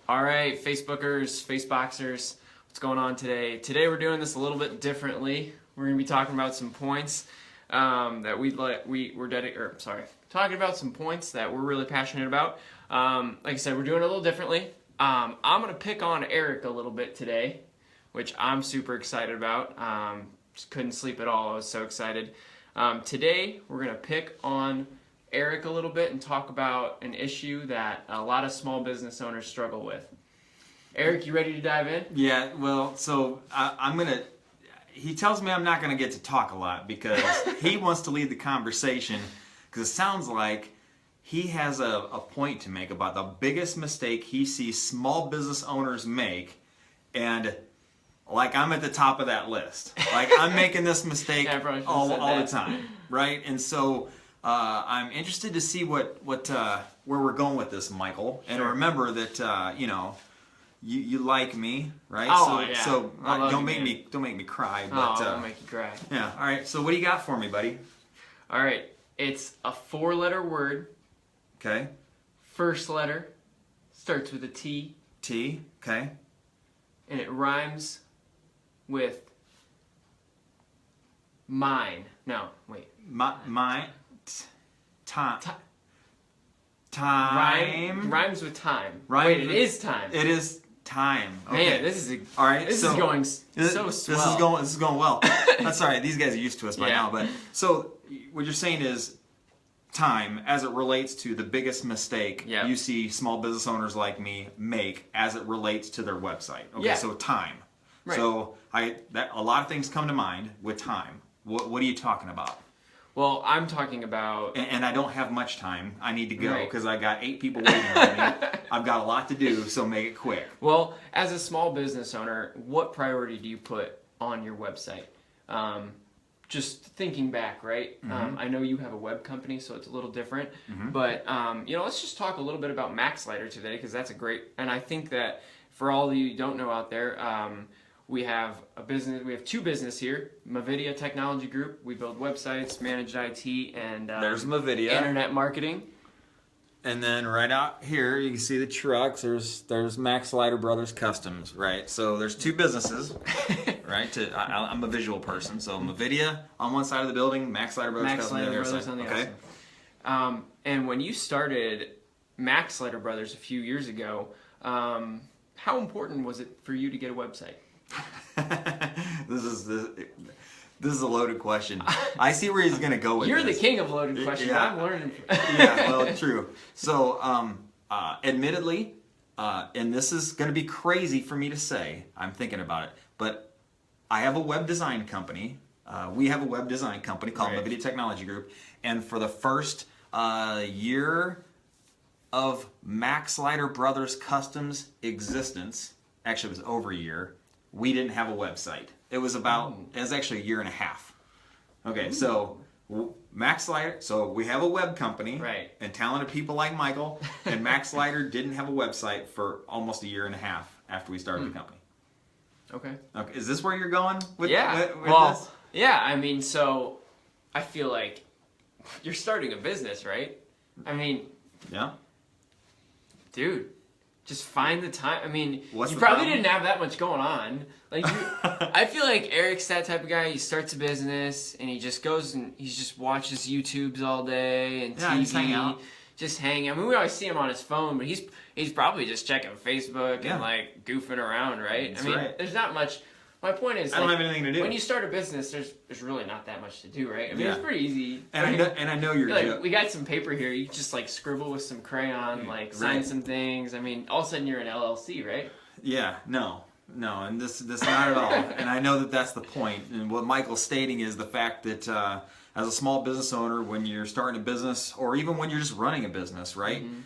All right, Facebookers, Faceboxers, what's going on today? Today we're doing this a little bit differently. We're going to be talking about some points that talking about some points that we're really passionate about. Like I said, we're doing it a little differently. I'm going to pick on Eric a little bit today, which I'm super excited about. Just couldn't sleep at all. I was so excited. Today we're going to pick on Eric a little bit and talk about an issue that a lot of small business owners struggle with. Eric, you ready to dive in? Yeah, well, so he tells me I'm not going to get to talk a lot because he wants to lead the conversation because it sounds like he has a point to make about the biggest mistake he sees small business owners make, and like I'm at the top of that list. Like I'm making this mistake all the time, right? And so I'm interested to see where we're going with this, Michael. And remember that you like me, right? Oh, yeah. So don't make me cry. But, I'll make you cry. Yeah. All right. So what do you got for me, buddy? All right. It's a 4-letter word. Okay. First letter starts with a T. T. Okay. And it rhymes with mine. No, wait. Time. Rhymes with time. Wait, it is time. It is time. Okay. Man, this is all right. This is going so swell. This is going well. That's all right. These guys are used to us by now. But so what you're saying is time as it relates to the biggest mistake you see small business owners like me make as it relates to their website. Okay. So time. Right. So a lot of things come to mind with time. What are you talking about? Well, I'm talking about... And I don't have much time. I need to go because I got 8 people waiting on me. I've got a lot to do, so make it quick. Well, as a small business owner, what priority do you put on your website? Just thinking back, right? Mm-hmm. I know you have a web company, so it's a little different. Mm-hmm. But, let's just talk a little bit about MaxSlider today because that's a great... And I think that for all of you who don't know out there... we have a business. We have 2 businesses here. Mavidia Technology Group. We build websites, manage IT, and there's Mavidia internet marketing. And then right out here, you can see the trucks. There's MaxSlider Brothers Customs, right? So there's 2 businesses, right? I'm a visual person, so Mavidia on one side of the building, MaxSlider Brothers Customs on the other side. On the okay. Other. And when you started MaxSlider Brothers a few years ago, how important was it for you to get a website? This is a loaded question. I see where he's going to go with You're this. the king of loaded questions. Yeah. I'm learning. Yeah, well, true. So, admittedly, and this is going to be crazy for me to say, I'm thinking about it, but I have a web design company. We have a web design company called Mavidia Technology Group, and for the first year of MaxSlider Brothers Customs existence, actually it was over a year, we didn't have a website. It was actually a year and a half. Okay, so MaxSlider, so we have a web company, and talented people like Michael, and MaxSlider didn't have a website for almost a year and a half after we started the company. Okay. Is this where you're going with this? Yeah, I mean, so I feel like you're starting a business, right? I mean... Yeah. Dude. Just find the time. I mean, you probably didn't have that much going on. Like, I feel like Eric's that type of guy. He starts a business and he just goes and he just watches YouTubes all day and TV. Just hang out. Just hang. I mean, we always see him on his phone, but he's probably just checking Facebook and like goofing around, right? That's there's not much. My point is, I don't have anything to do. When you start a business, there's really not that much to do, right? I mean, it's pretty easy. And I know you're like, we got some paper here. You just like scribble with some crayon, like sign some things. I mean, all of a sudden you're an LLC, right? Yeah, no, and this not at all. And I know that's the point. And what Michael's stating is the fact that as a small business owner, when you're starting a business, or even when you're just running a business, right? Mm-hmm.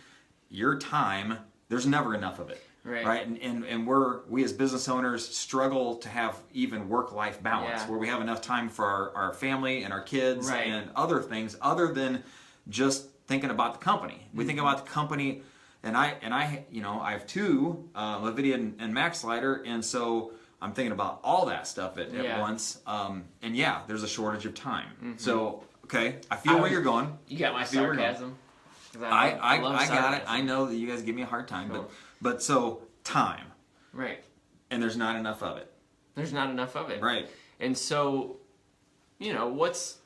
Your time, there's never enough of it. Right. And we as business owners struggle to have even work-life balance where we have enough time for our family and our kids and other things other than just thinking about the company. We think about the company, and I have 2, Mavidia and MaxSlider, and so I'm thinking about all that stuff at once. And there's a shortage of time. Mm-hmm. So okay, I feel where you're going. You got my sarcasm. I got it. I know that you guys give me a hard time, but so time, Right. and there's not enough of it. There's not enough of it. Right. And so, what's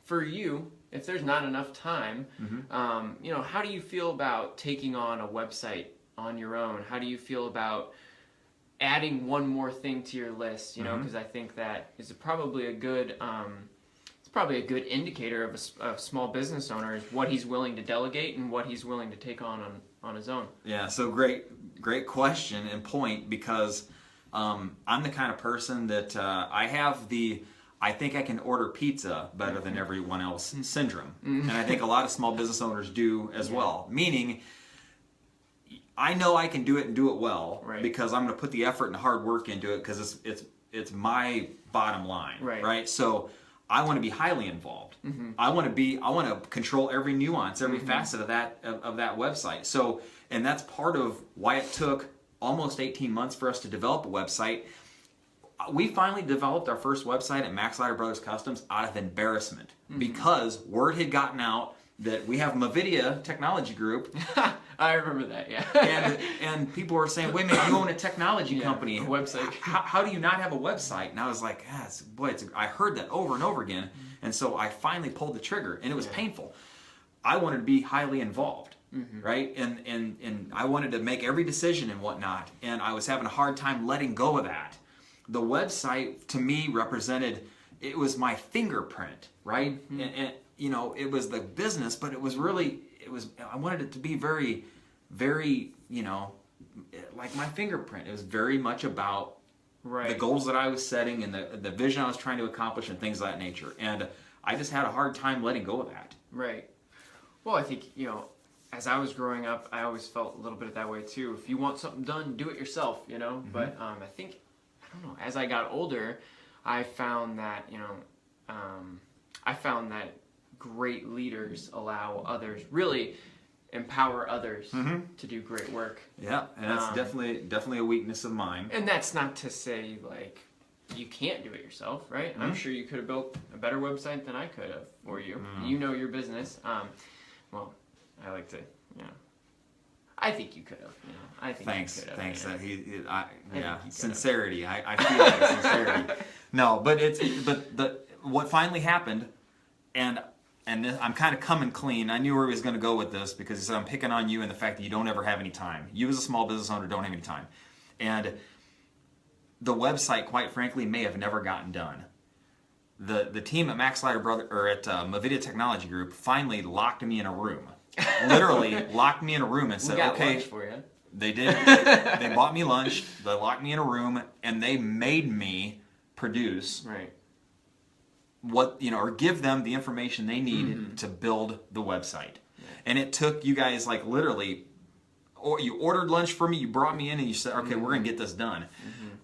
for you, if there's not enough time, how do you feel about taking on a website on your own? How do you feel about adding one more thing to your list? Because I think that is probably a good, indicator of a small business owner is what he's willing to delegate and what he's willing to take on his own. Yeah. So great question and point, because I'm the kind of person that I think I can order pizza better than everyone else syndrome. And I think a lot of small business owners do as well. Meaning, I know I can do it and do it well, right, because I'm going to put the effort and hard work into it, because it's my bottom line, right? So I want to be highly involved. I want to control every nuance, every facet of that website. So, and that's part of why it took almost 18 months for us to develop a website. We finally developed our first website at Max Lighter Brothers Customs out of embarrassment, because word had gotten out that we have Mavidia Technology Group. I remember that, yeah. and people were saying, wait a minute, you own a technology company. A website. How do you not have a website? And I was like, I heard that over and over again. And so I finally pulled the trigger, and it was painful. I wanted to be highly involved, right? And I wanted to make every decision and whatnot. And I was having a hard time letting go of that. The website, to me, it was my fingerprint, right? And it was the business, but I wanted it to be very, very, like my fingerprint. It was very much about the goals that I was setting and the vision I was trying to accomplish and things of that nature. And I just had a hard time letting go of that. Right. Well, I think, as I was growing up, I always felt a little bit of that way too. If you want something done, do it yourself, But I think, I don't know, as I got older, I found that, great leaders allow others, really empower others to do great work. Yeah, and that's definitely a weakness of mine. And that's not to say, like, you can't do it yourself, right? I'm sure you could have built a better website than I could have for you. You know your business. Well, I like to, I think you could have. I think Thanks. You could have. Thanks. Sincerity. I feel like sincerity. No, but what finally happened, and I'm kind of coming clean. I knew where he was going to go with this, because he said, I'm picking on you and the fact that you don't ever have any time. You as a small business owner don't have any time. And the website, quite frankly, may have never gotten done. The team at Max Lighter at Mavidia Technology Group finally locked me in a room. Literally locked me in a room and said, we got okay. Lunch for you. They did. They bought me lunch. They locked me in a room, and they made me produce or give them the information they needed to build the website. And it took you guys, like, literally, or you ordered lunch for me, you brought me in, and you said, okay, we're going to get this done.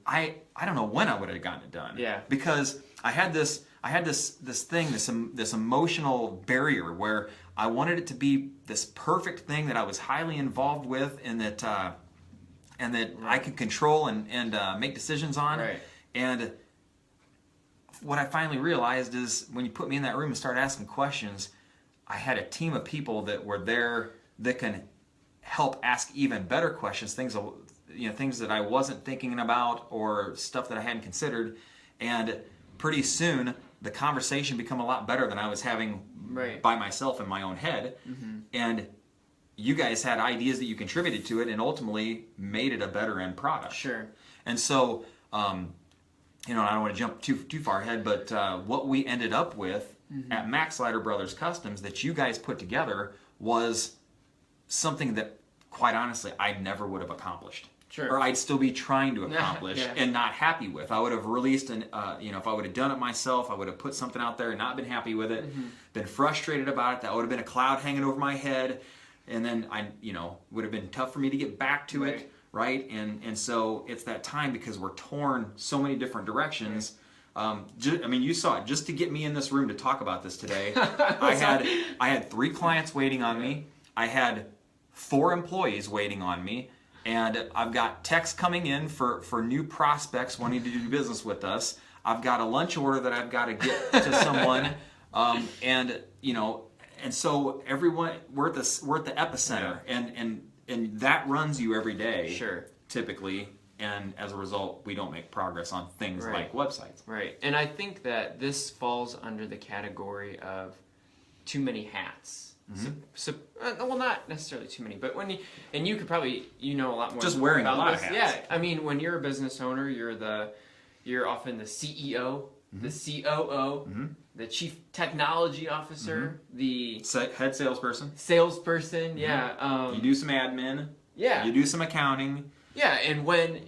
I don't know when I would have gotten it done. Yeah. Because I had this emotional barrier where I wanted it to be this perfect thing that I was highly involved with, and that I could control and make decisions on. Right. And what I finally realized is, when you put me in that room and start asking questions, I had a team of people that were there that can help ask even better questions, things that I wasn't thinking about, or stuff that I hadn't considered. And pretty soon, the conversation became a lot better than I was having by myself in my own head. And you guys had ideas that you contributed to it, and ultimately made it a better end product. Sure. And so, I don't want to jump too far ahead, but what we ended up with at Max Lighter Brothers Customs that you guys put together was something that, quite honestly, I never would have accomplished. Sure. Or I'd still be trying to accomplish and not happy with. I would have released if I would have done it myself, I would have put something out there and not been happy with it, been frustrated about it. That would have been a cloud hanging over my head, and then would have been tough for me to get back to it, right? And so it's that time, because we're torn so many different directions. You saw it. Just to get me in this room to talk about this today, I had 3 clients waiting on me. I had 4 employees waiting on me. And I've got texts coming in for new prospects wanting to do business with us. I've got a lunch order that I've got to get to someone, and so everyone, we're at the epicenter, and that runs you every day. Sure. typically, and as a result, we don't make progress on things Right. like websites. Right. And I think that this falls under the category of too many hats. Well, not necessarily too many, but when you, and you could probably, you know a lot more. Just wearing a about lot of this. hats. Yeah. I mean, when you're a business owner, you're often the CEO, the COO, the chief technology officer, the Head salesperson. salesperson. Yeah. You do some admin. Yeah. You do some accounting. Yeah, and when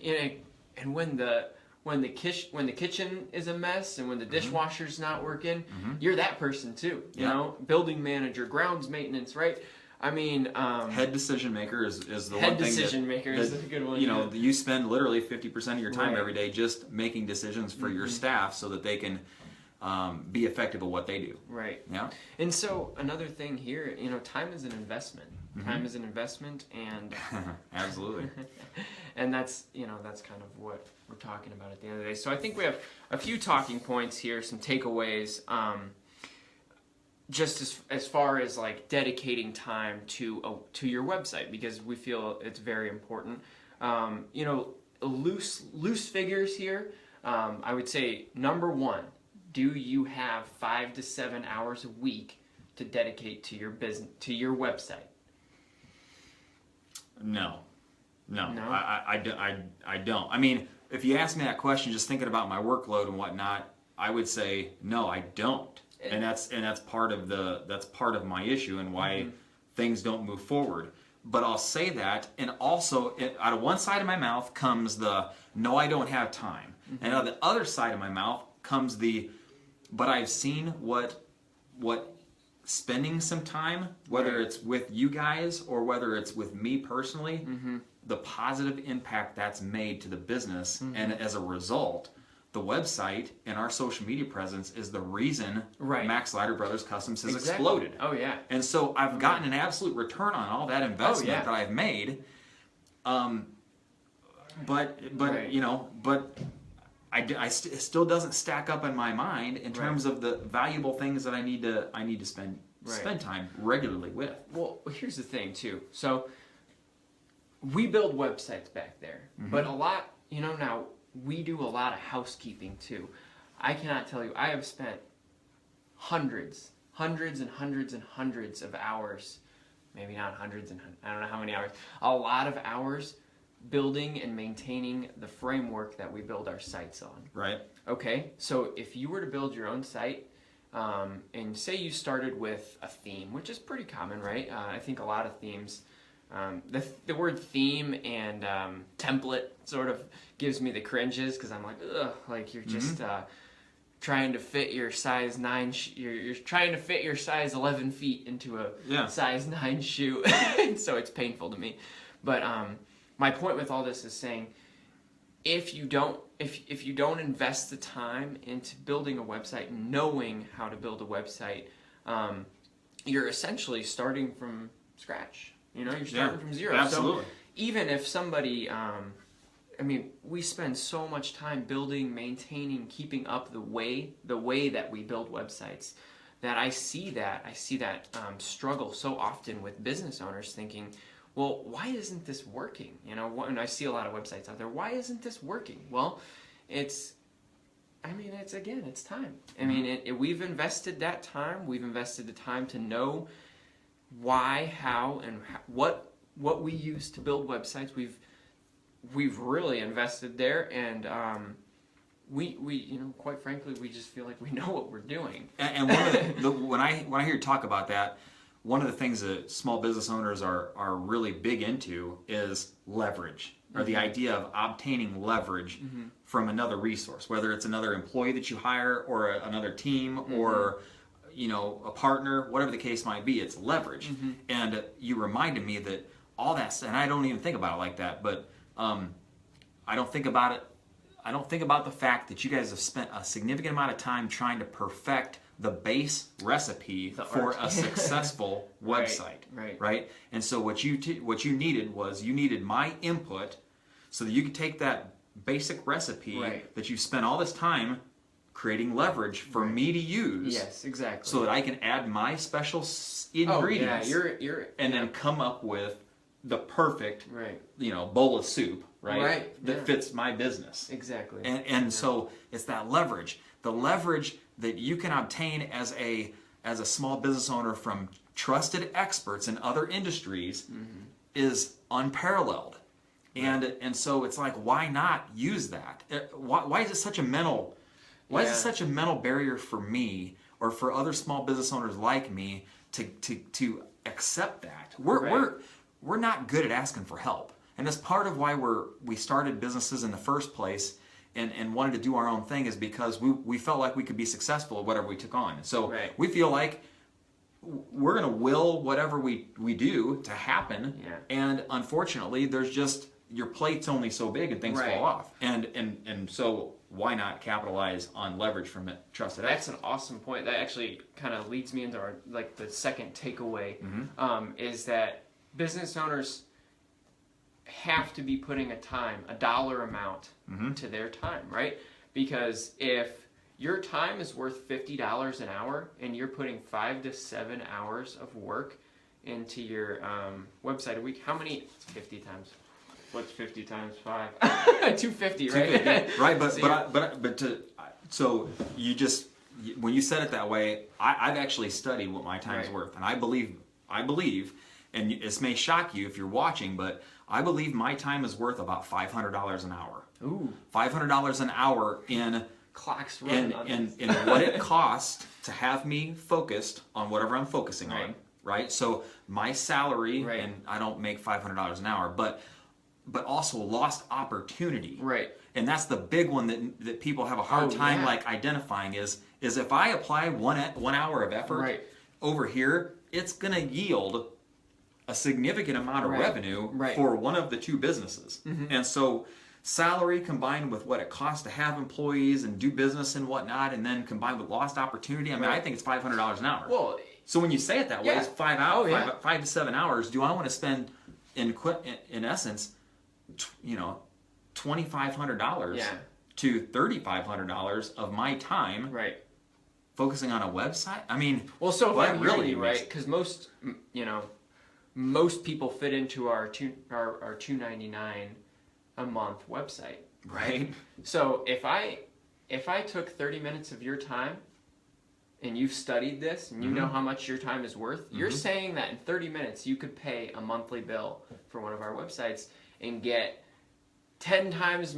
the kitchen is a mess and when the dishwasher's not working, you're that person too. You Yeah. know, building manager, grounds maintenance, right? I mean, Head decision maker is the head one thing decision maker is that, a good one. you know, yeah. you spend literally 50% of your time Right. every day just making decisions for your staff so that they can be effective at what they do. Right. Yeah. And so another thing here, you know, time is an investment. Time is an investment, and Absolutely. and that's kind of what we're talking about at the end of the day. So I think we have a few talking points here, some takeaways. Just as far as like dedicating time to your website, because we feel it's very important. You know, loose figures here. I would say number one, do you have 5 to 7 hours a week to dedicate to your business, to your website? No. No? I don't. I mean, if you ask me that question, just thinking about my workload and whatnot, I would say no, I don't. And that's part of my issue and why things don't move forward. But I'll say that, and also out of one side of my mouth comes the no, I don't have time, and out of the other side of my mouth comes the but I've seen what spending some time, whether it's with you guys or whether it's with me personally, the positive impact that's made to the business, and as a result, the website and our social media presence is the reason Max Slider Brothers Customs has exploded. Oh yeah. And so I've gotten an absolute return on all that investment that I've made. But you know, but it still doesn't stack up in my mind in terms of the valuable things that I need to spend time regularly with. Well, here's the thing too. So we build websites back there, but a lot, you know, now we do a lot of housekeeping too. I cannot tell you, I have spent hundreds and hundreds of hours, maybe not hundreds and I don't know how many hours, a lot of hours building and maintaining the framework that we build our sites on. Right. Okay, so if you were to build your own site, and say you started with a theme, which is pretty common, right? I think a lot of themes, the word theme and template sort of gives me the cringes because I'm like, ugh, like you're just trying to fit your size 9, you're trying to fit your size 11 feet into a size 9 shoe, so it's painful to me. But my point with all this is saying, if you don't invest the time into building a website, knowing how to build a website, you're essentially starting from scratch. You know, you're starting from zero. Absolutely. So even if somebody, I mean, we spend so much time building, maintaining, keeping up the way that we build websites, that I see that struggle so often with business owners thinking, well, why isn't this working? You know, and I see a lot of websites out there. Why isn't this working? Well, it's time. I mean, we've invested that time. We've invested the time to know why, how, and what we use to build websites. We've really invested there, and we you know, quite frankly, we just feel like we know what we're doing. And one of the when I hear you talk about that, one of the things that small business owners are really big into is leverage, or the idea of obtaining leverage from another resource, whether it's another employee that you hire or another team or, you know, a partner, whatever the case might be. It's leverage. And you reminded me that all that, and I don't even think about it like that, but I don't think about it. I don't think about the fact that you guys have spent a significant amount of time trying to perfect the base recipe for a successful website, right? And so what you needed was my input, so that you could take that basic recipe that you spent all this time creating leverage for me to use. Yes, exactly. So that I can add my special ingredients. Oh, yeah, you're and then come up with the perfect, Right. bowl of soup, right? Right, That yeah. fits my business. Exactly. And so it's that leverage. The leverage that you can obtain as a small business owner from trusted experts in other industries is unparalleled. And so it's like, why not use that? Why is it such a mental barrier for me or for other small business owners like me to accept that? We're not good at asking for help. And that's part of why we started businesses in the first place and wanted to do our own thing, is because we felt like we could be successful at whatever we took on. So we feel like we're going to will whatever we do to happen. Yeah. And unfortunately, there's just, your plate's only so big and things fall off. And so why not capitalize on leverage from it? Trusted That's an awesome point. That actually kind of leads me into the second takeaway, is that business owners have to be putting a dollar amount to their time, right? Because if your time is worth $50 an hour and you're putting 5 to 7 hours of work into your website a week, how many? It's 50 times. What's 50 times 5? 250, right? 250. Right, so when you said it that way, I've actually studied what my time's worth, and I believe, and this may shock you if you're watching, but I believe my time is worth about $500 an hour. Ooh. $500 an hour in Clock's running on this. in what it costs to have me focused on whatever I'm focusing on, right? So my salary, and I don't make $500 an hour, but also lost opportunity. Right. And that's the big one that people have a hard time identifying is if I apply 1 hour of effort over here, it's going to yield a significant amount of revenue for one of the two businesses. And so salary combined with what it costs to have employees and do business and whatnot, and then combined with lost opportunity, I mean, I think it's $500 an hour. Well, so when you say it that way, it's 5 hours, 5 to 7 hours. Do I want to spend, in essence, $2,500 to $3,500 of my time focusing on a website? I mean, well, so if I'm really right, because most people fit into our $299 a month website, right? So if I took 30 minutes of your time, and you've studied this, and you know how much your time is worth, you're saying that in 30 minutes you could pay a monthly bill for one of our websites and get 10 times as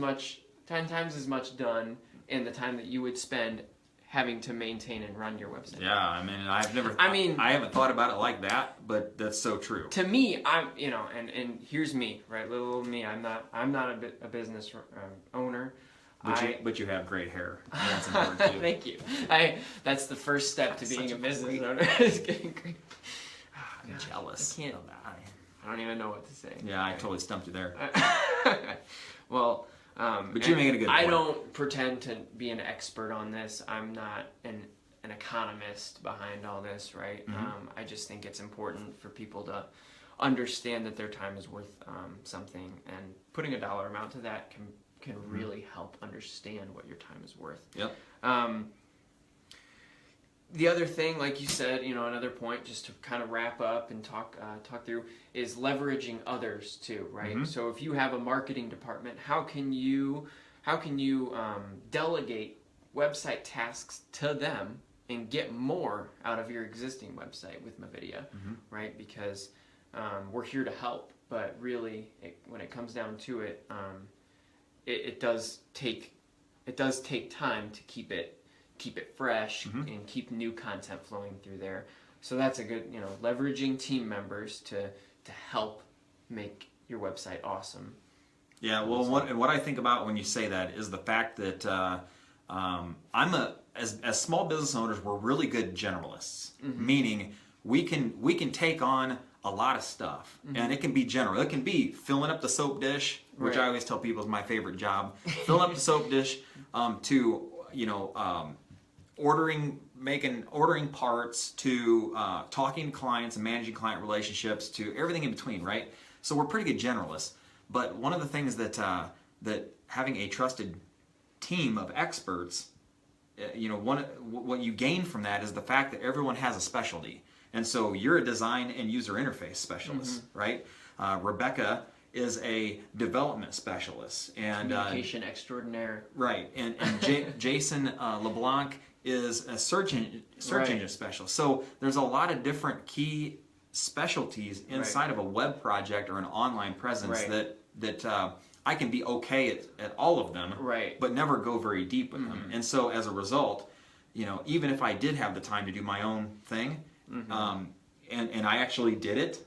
much done in the time that you would spend having to maintain and run your website. Yeah, I mean, I haven't thought about it like that, but that's so true. To me, I'm, and here's me, right? Little me. I'm not a business owner. But you have great hair. That's important too. Thank you. That's the first step to being a business owner. Is getting great. I'm jealous. I don't even know what to say. Yeah, I totally stumped you there. Well, but you're making a good point. I don't pretend to be an expert on this. I'm not an economist behind all this, right? I just think it's important for people to understand that their time is worth something, and putting a dollar amount to that can really help understand what your time is worth. Yep. The other thing, like you said, another point, just to kind of wrap up and talk through, is leveraging others too, right? So if you have a marketing department, how can you delegate website tasks to them and get more out of your existing website with Movidia, right? Because we're here to help, but really, when it comes down to it, it does take time to keep it fresh and keep new content flowing through there. So that's a good, leveraging team members to help make your website awesome. Yeah, well, what I think about when you say that is the fact that as small business owners, we're really good generalists, meaning we can take on a lot of stuff, and it can be general. It can be filling up the soap dish, which I always tell people is my favorite job. Filling up the soap dish, to ordering parts, to talking to clients and managing client relationships, to everything in between, right? So we're pretty good generalists. But one of the things that having a trusted team of experts, what you gain from that is the fact that everyone has a specialty. And so you're a design and user interface specialist, right? Rebecca is a development specialist, and Communication extraordinaire. right, and Jason LeBlanc is a search Right. engine specialist. So there's a lot of different key specialties inside of a web project or an online presence Right. that I can be okay at all of them, Right. but never go very deep with them. And so as a result, even if I did have the time to do my own thing, and I actually did it,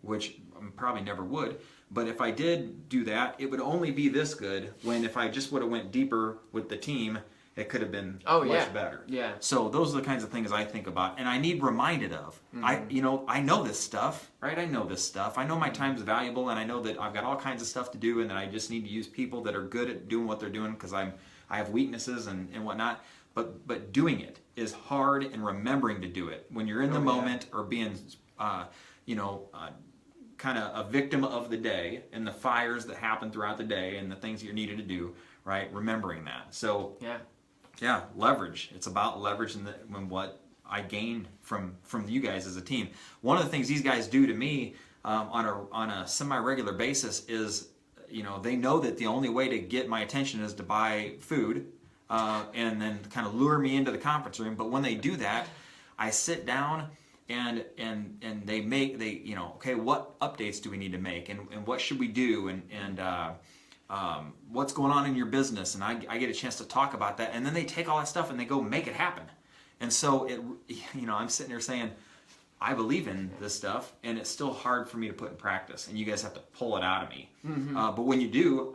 which I probably never would, but if I did do that, it would only be this good. When if I just would have went deeper with the team, it could have been much better. Yeah. So those are the kinds of things I think about, and I need reminded of. I know this stuff, right? I know this stuff. I know my time's valuable, and I know that I've got all kinds of stuff to do, and that I just need to use people that are good at doing what they're doing because I have weaknesses and whatnot. But doing it is hard, and remembering to do it when you're in the moment or being, kind of a victim of the day and the fires that happen throughout the day and the things that you're needed to do, right? Remembering that. So yeah, leverage. It's about leverage and what I gain from you guys as a team. One of the things these guys do to me on a semi-regular basis is, they know that the only way to get my attention is to buy food and then kind of lure me into the conference room. But when they do that, I sit down and okay, what updates do we need to make, and what should we do, and what's going on in your business, and I get a chance to talk about that, and then they take all that stuff and they go make it happen. And so I'm sitting there saying, I believe in this stuff, and it's still hard for me to put in practice, and you guys have to pull it out of me. But when you do,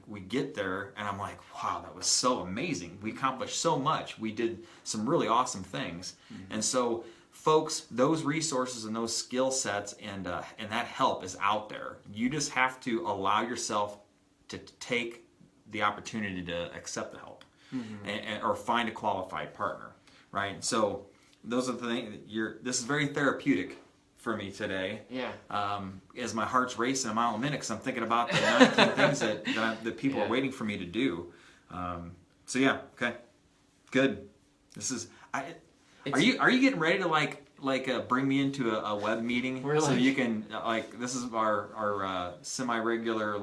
we get there, and I'm like, wow, that was so amazing. We accomplished so much. We did some really awesome things. And so, folks, those resources and those skill sets and that help is out there. You just have to allow yourself to take the opportunity to accept the help or find a qualified partner, right? So those are the things this is very therapeutic for me today. Yeah. As my heart's racing a mile a minute because I'm thinking about the 19 things that people are waiting for me to do. So yeah, okay, good. This is Are you getting ready to like bring me into a web meeting so you can this is our semi-regular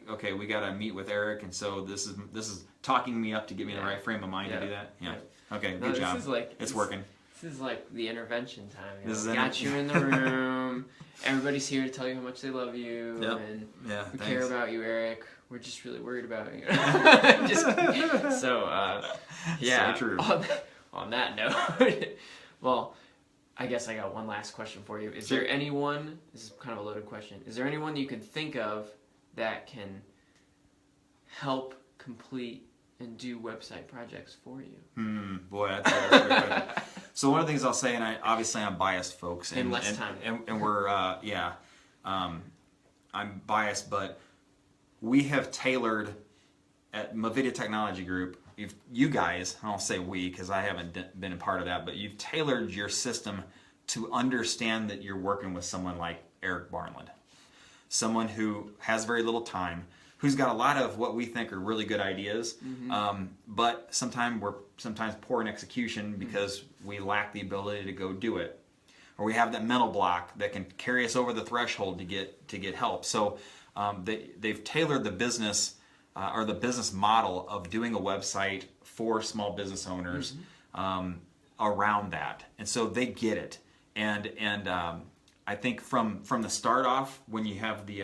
okay, we got to meet with Eric, and so this is talking me up to get me in the right frame of mind to do that. Yeah. Okay, good job. It's working. This is like the intervention time. This is got you in the room. Everybody's here to tell you how much they love you, and we care about you, Eric. We're just really worried about you. So true. On that note, well, I guess I got one last question for you. Is there anyone, this is kind of a loaded question, is there anyone you can think of that can help complete and do website projects for you? Boy, that's a good question. So one of the things I'll say, and I'm biased, folks. In less time. And we're, I'm biased, but we have tailored at Movidia Technology Group, you guys, I don't say we because I haven't been a part of that, but you've tailored your system to understand that you're working with someone like Eric Barnland, someone who has very little time, who's got a lot of what we think are really good ideas, but sometimes poor in execution because we lack the ability to go do it, or we have that mental block that can carry us over the threshold to get help. So they've tailored the business or the business model of doing a website for small business owners around that, and so they get it. And I think from the start off, when you have the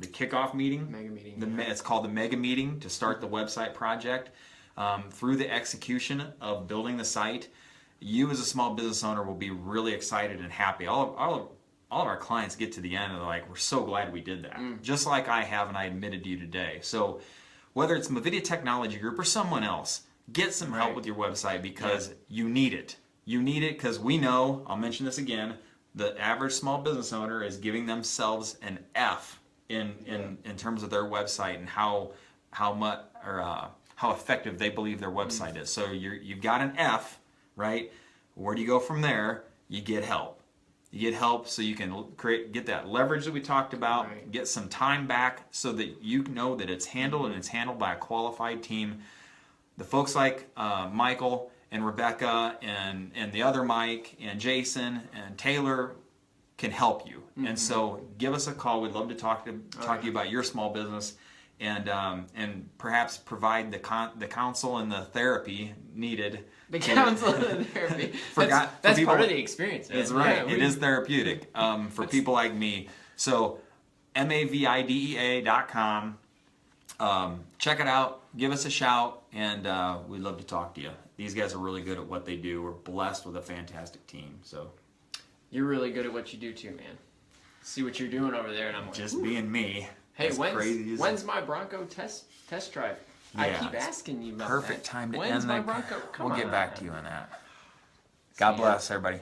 kickoff meeting, mega meeting, it's called the mega meeting to start the website project, through the execution of building the site, you as a small business owner will be really excited and happy. All of our clients get to the end and they're like, we're so glad we did that. Just like I have, and I admitted to you today. So whether it's Movidia Technology Group or someone else, get some help with your website because you need it. You need it because we know, I'll mention this again, the average small business owner is giving themselves an F in terms of their website and how much or how effective they believe their website is. So you've got an F, right? Where do you go from there? You get help. You get help so you can get that leverage that we talked about, get some time back so that you know that it's handled and it's handled by a qualified team. The folks like Michael and Rebecca and the other Mike and Jason and Taylor can help you. And so give us a call. We'd love to talk to you about your small business, and perhaps provide the counsel and the therapy needed. The counsel and the therapy. That's part of the experience. That's right. It is therapeutic for people like me. So mavidea.com. Check it out. Give us a shout, and we'd love to talk to you. These guys are really good at what they do. We're blessed with a fantastic team. So you're really good at what you do too, man. See what you're doing over there, and I'm like, just being me. Hey, when's my Bronco test drive? Yeah, I keep asking you about perfect that. Time to when's end my Bronco? We'll get back to you on that. God bless everybody.